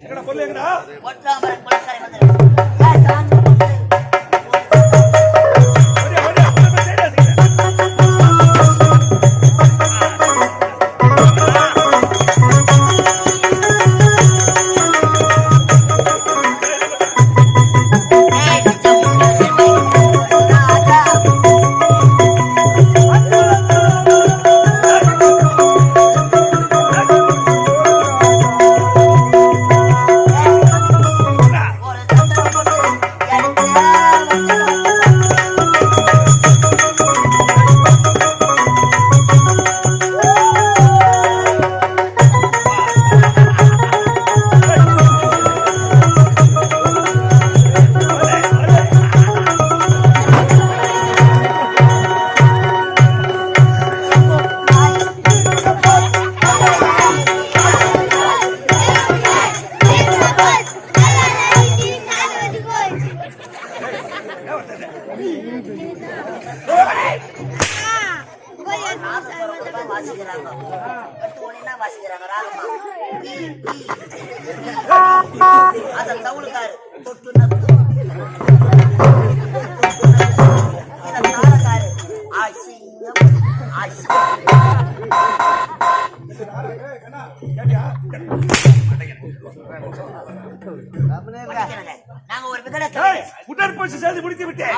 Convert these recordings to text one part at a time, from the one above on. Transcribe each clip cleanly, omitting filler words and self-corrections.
எங்கடா பொருள் எங்கடா? ஒட்டாமரை குளக்கரை வந்து உடற்பயிற்சி செய்து முடித்து விட்டேன்.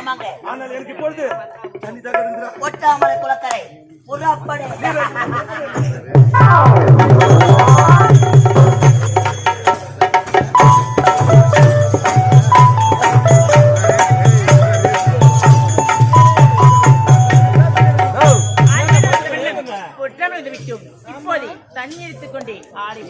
ஆனால் எனக்கு இப்பொழுது ஒட்டாமலை குளக்கரை புறப்படு. இப்போது தண்ணி எடுத்துக் கொண்டே ஆடி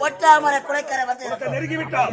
ஒட்டாமரை குளக்கரை வந்து நெருங்கிவிட்டார்.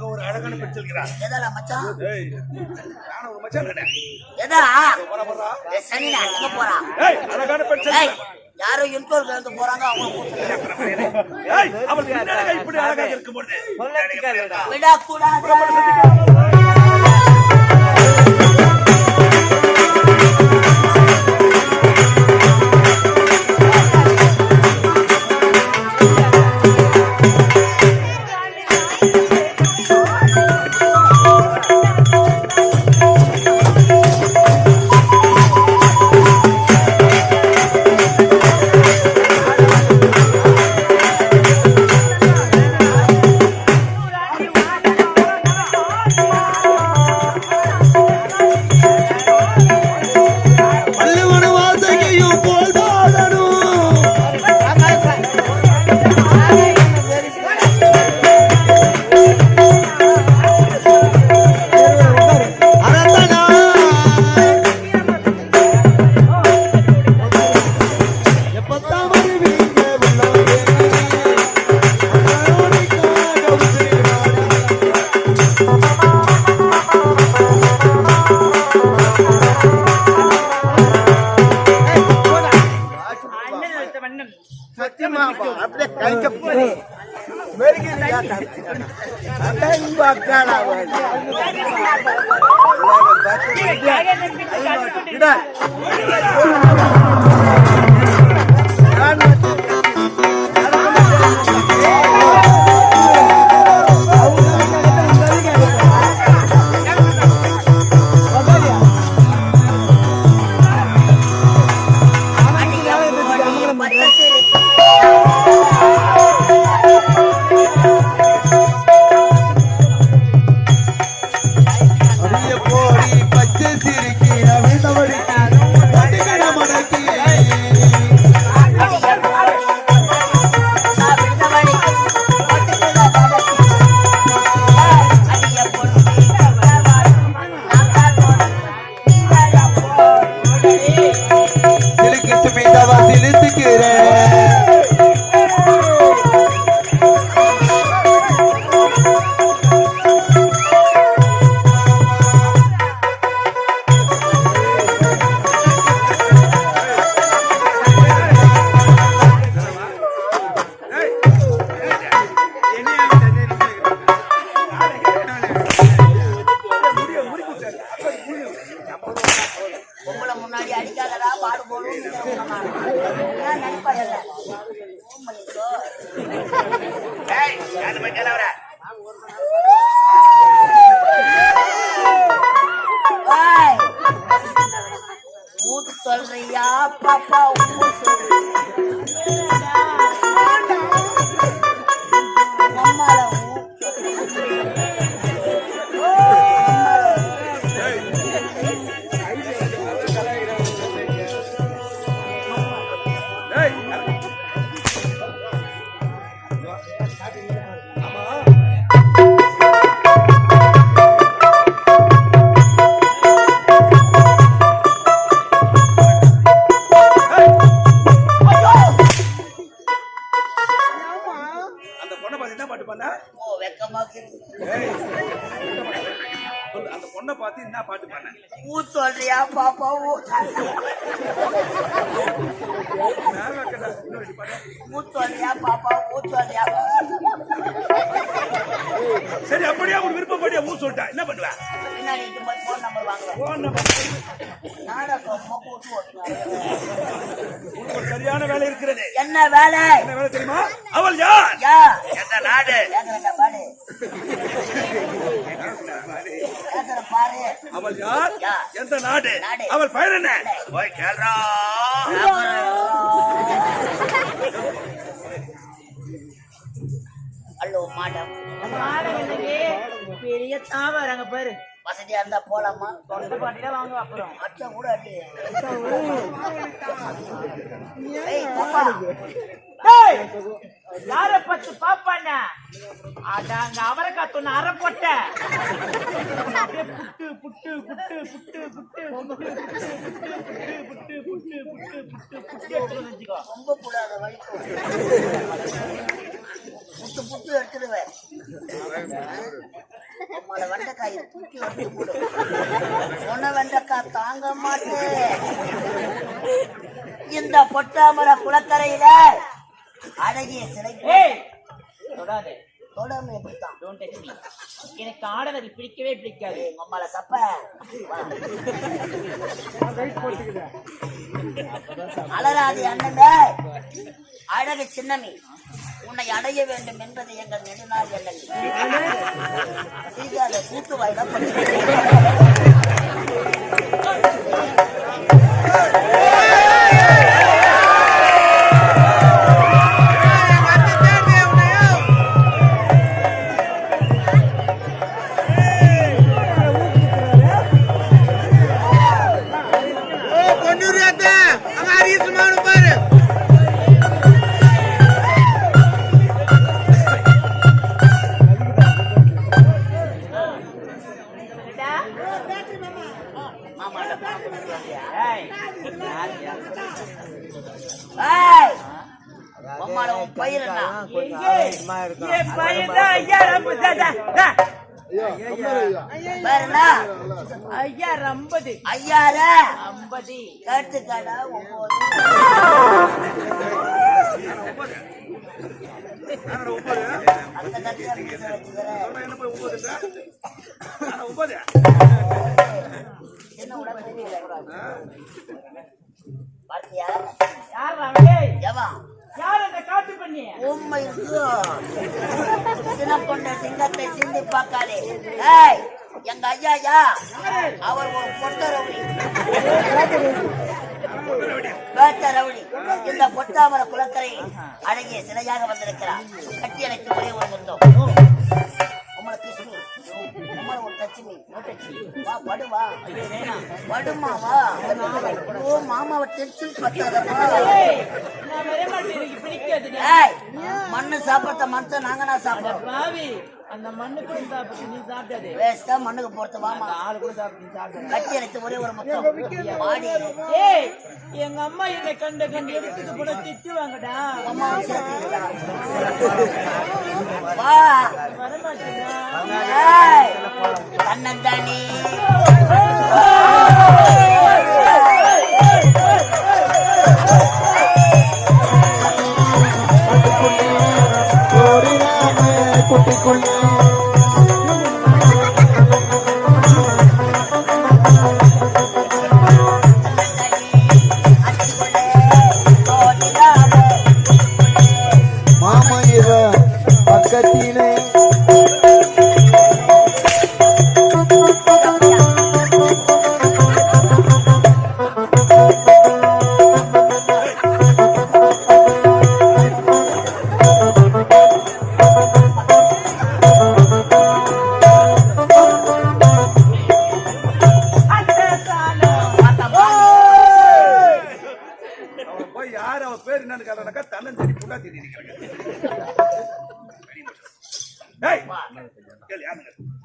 ஒரு அழகான பெண் செல்கிறார். எதா மச்சான்? ஏய் நான் ஒரு மச்சான் இல்ல. எதா? போறா. ஏய் சனினா எங்க போறா? ஏய் அழகான பெண் செல்கிறார். யாரோ இன்டோல் வந்து போறாங்க அவங்க கூப்பிடுறாங்க. ஏய் அவள் பின்னாடி இப்படி அழகாக இருக்கும்போது விடா கூடாது. அப்படியே கைக்க போய் மெருகியா அடங்க அக்காடா சொல்றியா பாப்பா சொல்றியா பாப்பா சொல்றியா பாப்பா சொல்றியா சரி அப்படியே ஒரு விருப்பப்படியா ஊ சொல்லிட்டா என்ன பண்ணுவ போன் நம்பர் வாங்க சரியான வேலை இருக்கிறது என்ன வேலை தெரியுமா அவள் யார் எந்த நாடு அவள் யார் எந்த நாடு அவள் பெயர் என்ன போய் கேள்றா ஹலோ மேடம் பெரிய தாவறாங்க பாரு வசதியா இருந்தா போலாமா தொண்டை பாட்டில வாங்க அப்புறம் அச்சா கூட யார பத்து பாப்பாண்ண அங்க அவரைக்காய் தொண்ணு அரை போட்ட புட்டு புட்டு புட்டு புட்டு புட்டு புட்டு புட்டு புட்டு புட்டு புட்டு வச்சுக்கோ ரொம்ப கூடாத வலிக்கும் புட்டு புட்டு எடுத்துடுவேன் உங்களோட வெண்டைக்காயை தூக்கி வச்சு போடு சொன்ன வெண்டைக்காய் தாங்க மாட்டேன் இந்த பொட்டாமர குளக்கரையில அழகிய சிலை தொடாதே தொடாம எப்படித்தான் எனக்கு ஆடலுக்கு பிடிக்கவே பிடிக்காது உம்மல சப்ப அலராதி அண்ணனே அழகு சின்னமி உன்னை அடைய வேண்டும் என்பது எங்கள் நெடுநாள் எண்ணம் சீகாத கூட்டு வாயில ஐயா 50 ஐயாரா 50 கட்டுக்கடா 9 அந்த கட்சியை வச்சுக்கிறேன். என்ன போய் 9 என்ன உடம்பு தெரியல பார்த்தியா? யார் அவளே? எவன்? யார் அந்த காட்டு பண்ணி? உண்மை சின்னப்பொண்ணு சிங்கத்தை சிந்தி பார்க்காதே. ஏய், எங்க ஐயா அவர் ஒரு பொட்ட ரவுடி. இந்த பொட்டாமர குளக்கரை அழகிய சிலையாக வந்திருக்கிறார். கட்டி அணைத்து ஒரே ஒரு முத்தம். உங்களை கிருஷ்ணி, உங்களை ஒரு லட்சுமி, வா படுவா, படுமா வா. ஓ மாமாவை டென்ஷன் பத்தாதமா. மண்ணு சாப்பிட்ட மனுஷன் நாங்க சாப்பிடுறோம். அந்த மண்ணுக்கு நீ சாப்பிட்டது வேஸ்டா மண்ணுக்கு போறது வாமா. ஆளு கூட சாப்பிட்டு கட்டி அணைத்து ஒரே ஒரு முத்தம். மாடி ஏய், எங்க அம்மா என்னை கண்டு எடுத்துட்டு கூட திட்டுவாங்கடா. அம்மா வா வரமாட்டேங்க. தன்னந்தானே குட்டிக்குள்ளே மாமா இவ பக்கத்திலே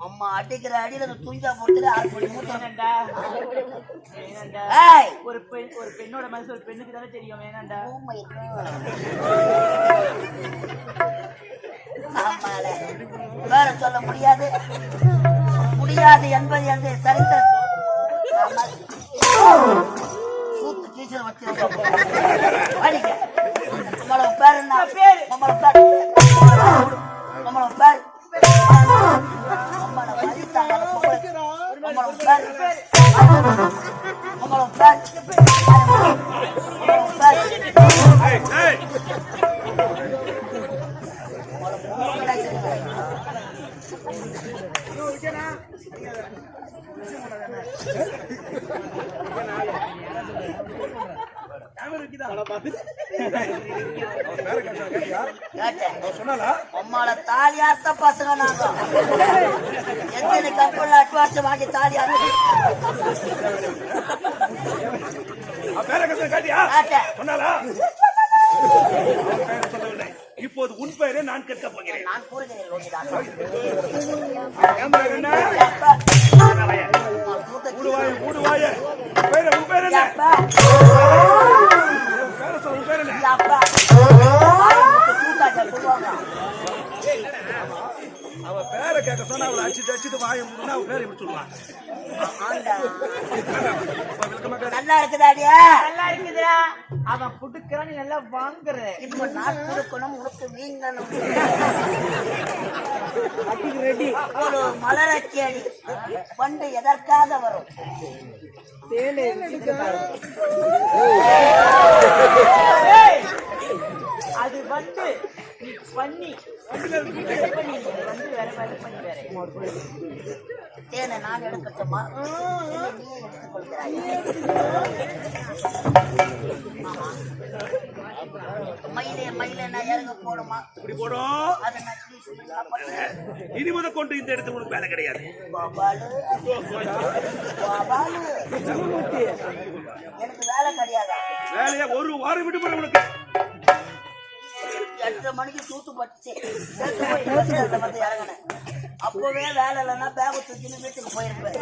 அம்மா அடிக்கிற அடியில துணிஞ்சா போட்டு ஒரு பெண்ணோட மனசு ஒரு பெண்ணுக்கு தானே தெரியும். வேணாண்டா வேற சொல்ல முடியாது முடியாது என்பது என்று சரித்திரம் நம்மளோட பேர் என்ன? நம்மளோட பேர் நம்மளோட பேர் அம்மால தாலியாத்த பசங்க நாங்க எத்தனை கம்பெனில அட்வான்ஸ் வாங்கி தாலியாரு இப்போது உன் பெயரை நான் கேட்க போகிறேன். நான் கூறுகிறேன் அவ பேரை கேட்க சொன்னா அவளை அடிச்சுட்டு அடிச்சுட்டு வாய முடினா அவ பேரை எப்படி சொல்லுவான்? நல்லா இருக்குதாடியா? நல்லா இருக்குதா? அவன் குடுக்கறான், நீ நல்லா வாங்குற. இப்போ நான் கொடுக்கணும், உனக்கு வீங்கணும். ரெடி. ஒரு மலரச்சி அடி பண்டு எதற்காக வரும்? அது வந்து பண்ணி தேனை நான் எடுக்கட்டுமா? நீ எடுத்துக்கொள்கிறாய். மயிலே மயிலே நான் இறங்க போடுமா? இப்படி போடும். அதை நான் இனி முதல் கொண்டு இந்த இடத்துல உனக்கு வேலை கிடையாது. எனக்கு வேலை கிடையாதா? வேலையா ஒரு வாரம் விடுமுறை உனக்கு. 8 மணிக்கு தூத்து பட்டுச்சு இறங்கினேன். அப்பவே வேலை இல்லைன்னா பேக தூக்கின்னு வீட்டுக்கு போயிருப்பேன்.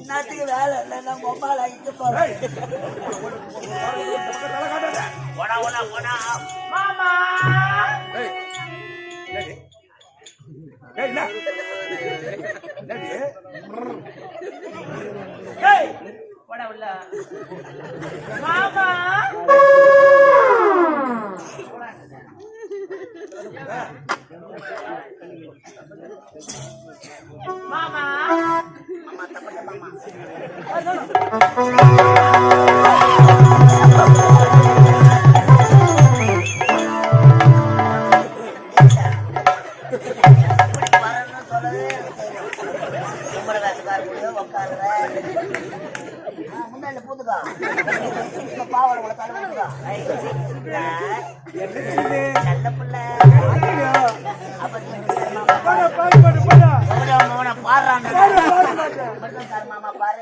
இன்னத்துக்கு வேலை இல்லைன்னா மொபைல் ஆகிட்டு போறேன். மாமா மாமா மாமா மாமா தப்பட்ட மாமா வரணும்னு சொல்லவே எனக்கு தெரியும். உங்களை வேசக்கார உட்காருவேன் முன்னாடி பூந்துக்கா பாவலை கூட தலை நல்ல பிள்ளை பாடுறான் மாமா பாரு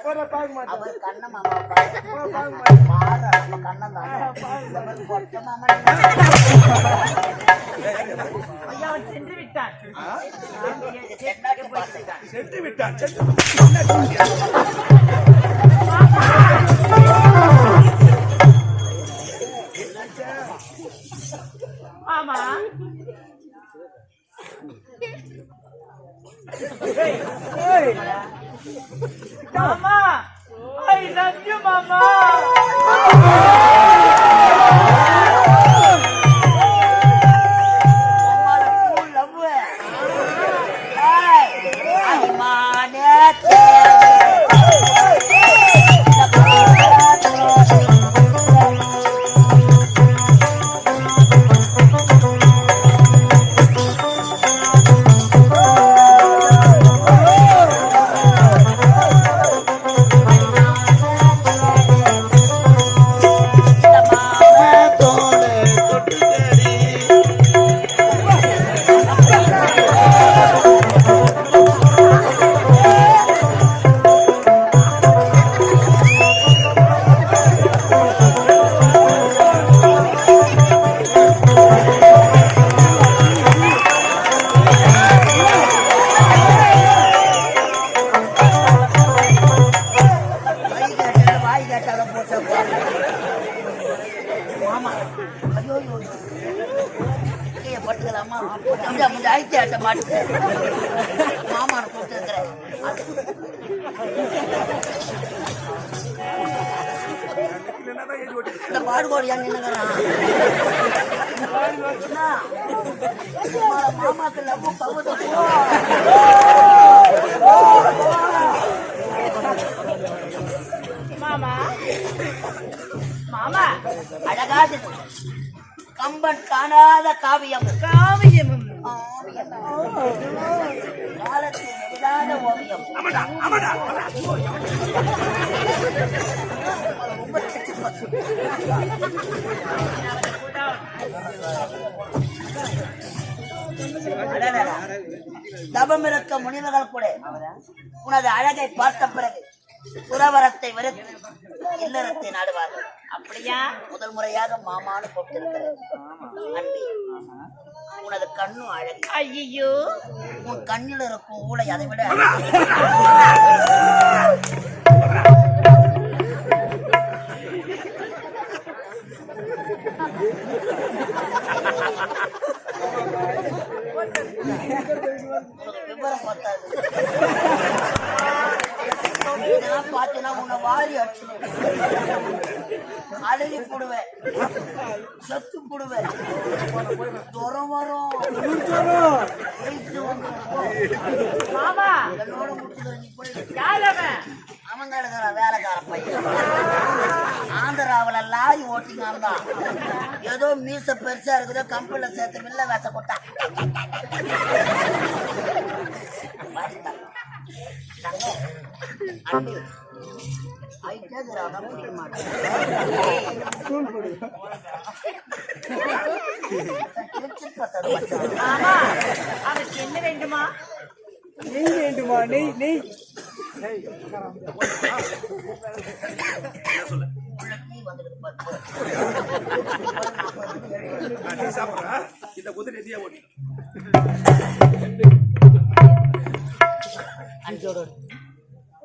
அவர் கண்ண மாமா பாரு நம்ம கண்ணம் தான் கொட்ட மாமா ஐயா அவன் சென்று விட்டான் சென்று விட்டான் ஆமா மாமா ஐ லவ் யூ மாமா பட்டுக்கலாமா ஐக்கிய ஆட்ட மாட்டு மாமான கொடுத்துருக்கிறேன் இந்த பாடுகோடு ஏன் நின்னுக்கிறான் மாமாக்கு லவ்வு கவுத மாமா மாமா அழகாது கம்பன் காணாத காவியம் காவியமும் காலத்தில் எதிரான ஓவியம் ரொம்ப தபம் இருக்க முனிவர்கள் கூட உனது அழகை பார்த்த பிறகு புறவரத்தை வெறுத்து இல்லறத்தை நாடுவார்கள். அப்படியா? முதல் முறையாக மாமான்னு கூப்பிட்டிருக்கிறேன். உனது கண்ணும் அழகு. ஐயோ, உன் கண்ணில் இருக்கும் ஊளை அதை விட விவரம் பார்த்தாது. பாத்தீங்கன்னா உன்னை வாரி அடிச்சு அழகி போடுவேன், சத்து போடுவேன், துரம் வரும். மாமா என்னோட முடிச்சுக்கிற நீ போய் அவன் கிடக்குற வேலைக்கார பையன். ஆந்திராவில லாரி ஓட்டிங்க தான் ஏதோ மீச பெருசா இருக்குதோ கம்பெனில சேர்த்து மில்ல வேச கொட்டா பிடிக்க மாட்டேன். அவருக்கு என்ன வேண்டுமா? நெய் வேண்டுமா? நெய் நெய் சாப்பிடுறா இந்த குதிரை எதியா ஓடி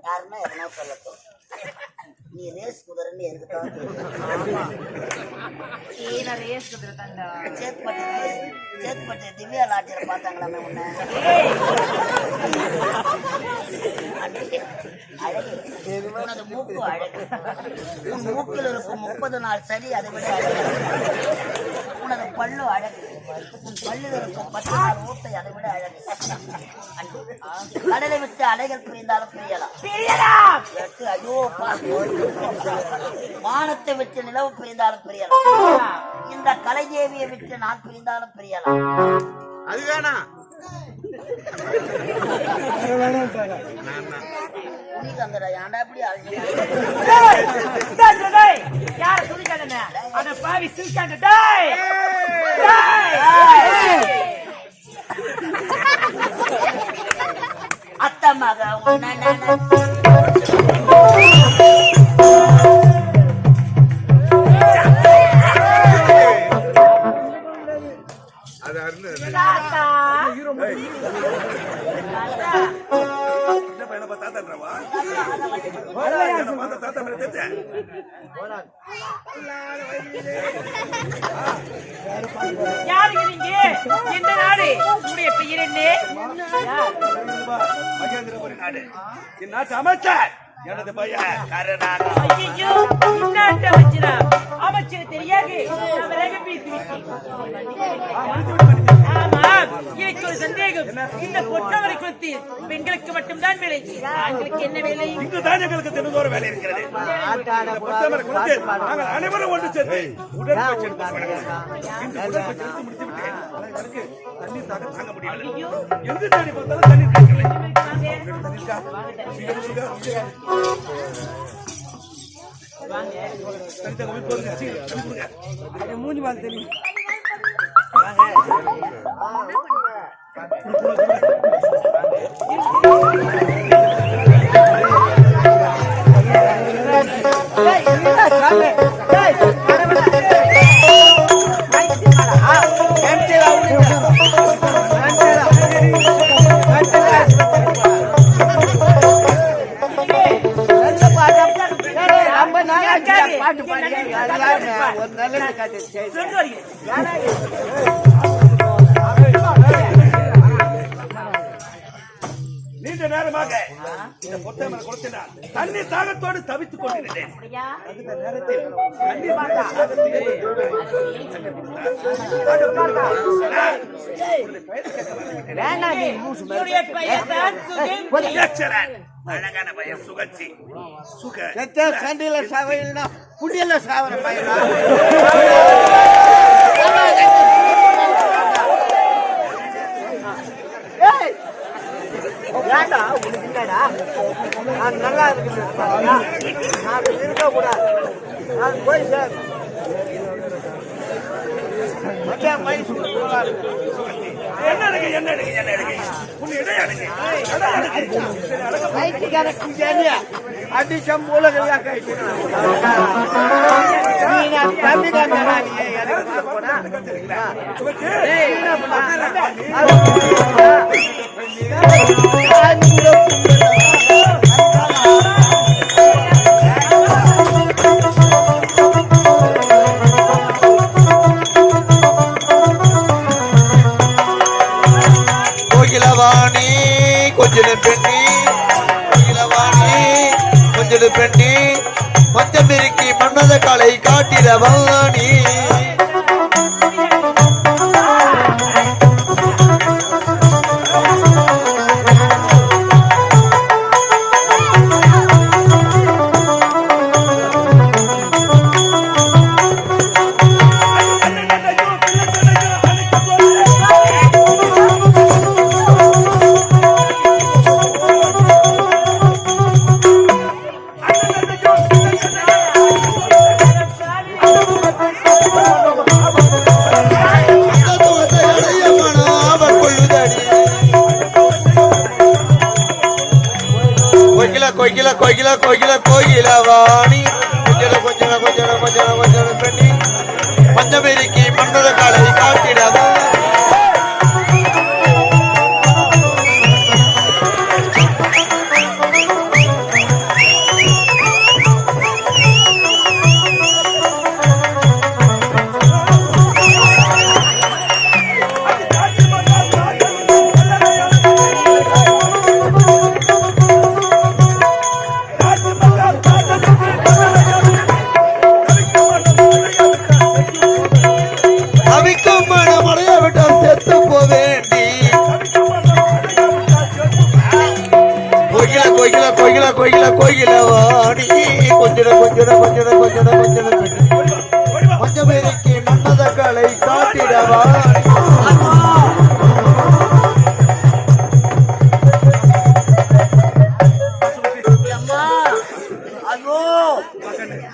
யாருன்னா எதனா சொல்லட்டும். நீ ரேஸ் குதிரைன்னு எனக்கு சேத்பட்டு திவ்யா லாட்சியில பார்த்தாங்களாமே உன்ன. அழகு, உனது மூக்கு அழகு. உன் மூக்கில் இருக்கும் 30 நாள் சரி அதை விட அழகு. உனது பல்லு அழகு பல்லில் இருக்கும் 10 நாள் ஊட்டை அதை விட அழகு கடலை விட்டு அலைகள் பிரிந்தாலும் பிரியலாம் ஐயோ வானத்தை விட்டு நிலவு பிரிந்தாலும் பிரியலாம் இந்த கலைதேவியை விட்டு நான் பிரிந்தாலும் பிரியலாம் அது வேணாம் அத்தமாக அமைச்சர் எனது பையன் அமைச்சர் தெரியாது எனக்கு ஒரு சந்தேகம் இந்த பொற்றவரை குறித்து பெண்களுக்கு மட்டும்தான் வேலை ஆண்களுக்கு என்ன வேலை இங்குதான் எங்களுக்கு தினந்தோறும் வேலை இருக்கிறது பொற்றவரை குறித்து நாங்கள் அனைவரும் ஒன்று சேர்ந்து உடற்பயிற்சி முடித்துவிட்டு தண்ணீர் தாங்க முடியவில்லை எங்கு தேடி பார்த்தாலும் தண்ணீர் மூஞ்சி மாதிரி தெரியும் நீண்ட நேரமாக இந்த பொற்றமலை கொடுத்தினார் தண்ணீர் தாகத்தோடு தவித்துக் கொண்டிருந்தேன் அந்த நேரத்தில் அழகான பையன் சுகச்சி சண்டையில சாவையில்னா புடியல சாவர பையனா நல்லா இருக்கு நான் இருக்க கூடாது நான் போய் சார் அடிச்சம் மூலகையா கைட்டு பெண்ணி பஞ்சமிருக்கி மன்னத காலை காட்டிடவாணி கோயில கோயில கோயில கோயில வாணி கொஞ்சம் கொஞ்சம் கொஞ்சம் கொஞ்சம் கொஞ்சம் பெண்ணி பஞ்சமேரிக்கு மன்னத காலை காட்டிடவா கொஞ்சட கொஞ்சட கொஞ்சட கொஞ்சட பஞ்சமேரிக்கு மன்னத கலை காட்டிடவா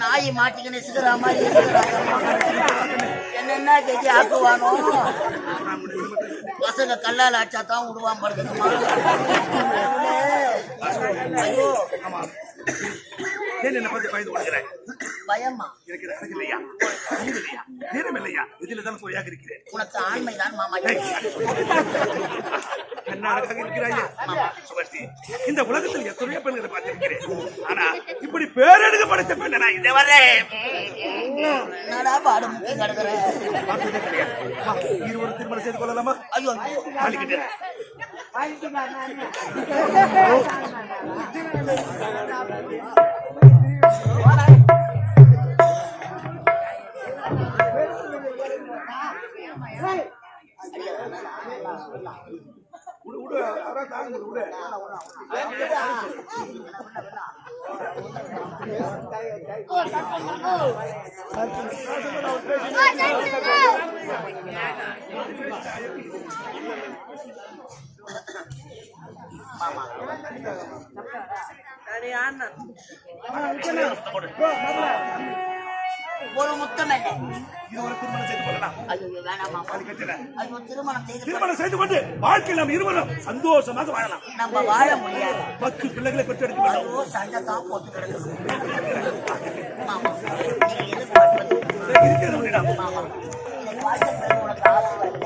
நாய் மாட்டிக்கின்னு சிதறா மாதிரி என்னென்ன கேஜி ஆக்குவானோ பசங்க கல்லால் அடிச்சா தான் விடுவான் படுத்துமா. ஐயோ என்ன பத்தி பயந்து கொடுக்கிறேன் பயமா எனக்கு இல்லையா இல்லையா நேரம் இல்லையா இதுல தான் போயாக இருக்கிறேன் உனக்கு ஆண்மைதான் மாமா. என்ன அழகாக இருக்கிறாயே சுகஸ்தி. இந்த உலகத்தில் எத்தனையோ பெண்களை பார்த்திருக்கிறேன். ஆனா இப்படி பேரெடுக்க படைத்த பெண்ணை நான் இதை வரேன். என்னடா பாடு முக்கி கிடக்குற. இருவரும் திருமணம் செய்து கொள்ளலாமா? ஐயோ ஆளிக்கிட்டேன். ஒரு முத்தம் என்ன இருவரும் திருமணம் செய்து கொள்ளலாம். ஐயோ வேணாம் மாமா. ஐயோ திருமணம் செய்து கொண்டு வாழ்க்கையில் நாம் இருவரும் சந்தோஷமாக வாழலாம். நம்ம வாழ முடியாது. 10 பிள்ளைகளை பெற்றெடுக்க வேண்டும். ஐயோ சண்டை தான் போட்டு கிடக்குது மாமா. நீங்க எதிர்பார்ப்பது இருக்கிறது உன்னிடம். மாமா இந்த வாழ்க்கை மேல உனக்கு ஆசை வருது.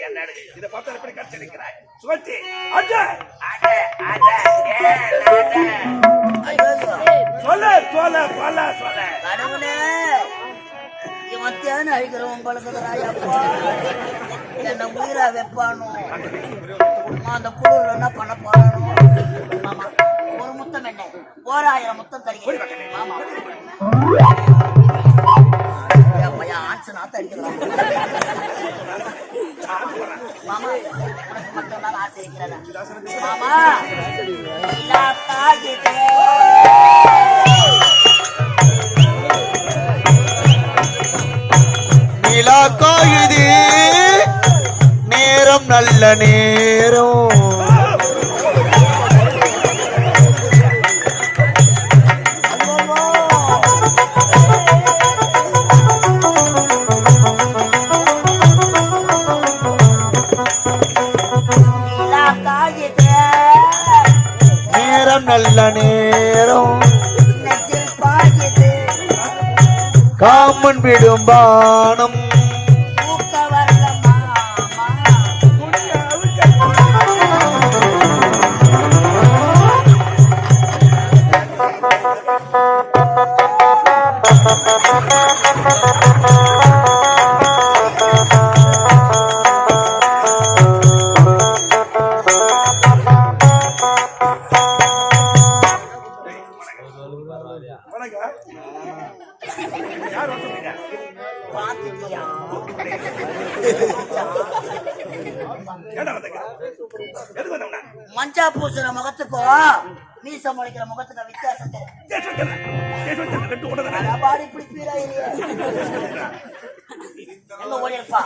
என்ன அழகு இதை பார்த்து எப்படி கட்டளிக்கிறாய் சுகத்தி. சொல்ல சொல்ல சொல்ல சொல்ல கடவுளே இவன் தேன் அழிக்கிறவன் பழகுறாயப்பா. என்ன உயிரா வைப்பானோ அந்த குழுல என்ன பண்ண போறானோ மாமா. ஒரு முத்தம் என்ன 1000 முத்தம் தருகிறேன் மாமா. பையன் ஆன்சர் நாத்த அடிக்கிறான் மாமா. உனக்கு மட்டும்தான் ஆசை இருக்கிறதா மாமா? நிலா காயுது நேரம் நல்ல நேரம் நல்ல நேரம் காமன் விடும் பானம் மஞ்சா பூசுற முகத்துக்கும் மீச முளைக்கிற முகத்துக்கும் வித்தியாசத்தை இப்படி பீரா எங்க ஓடி இருப்பா.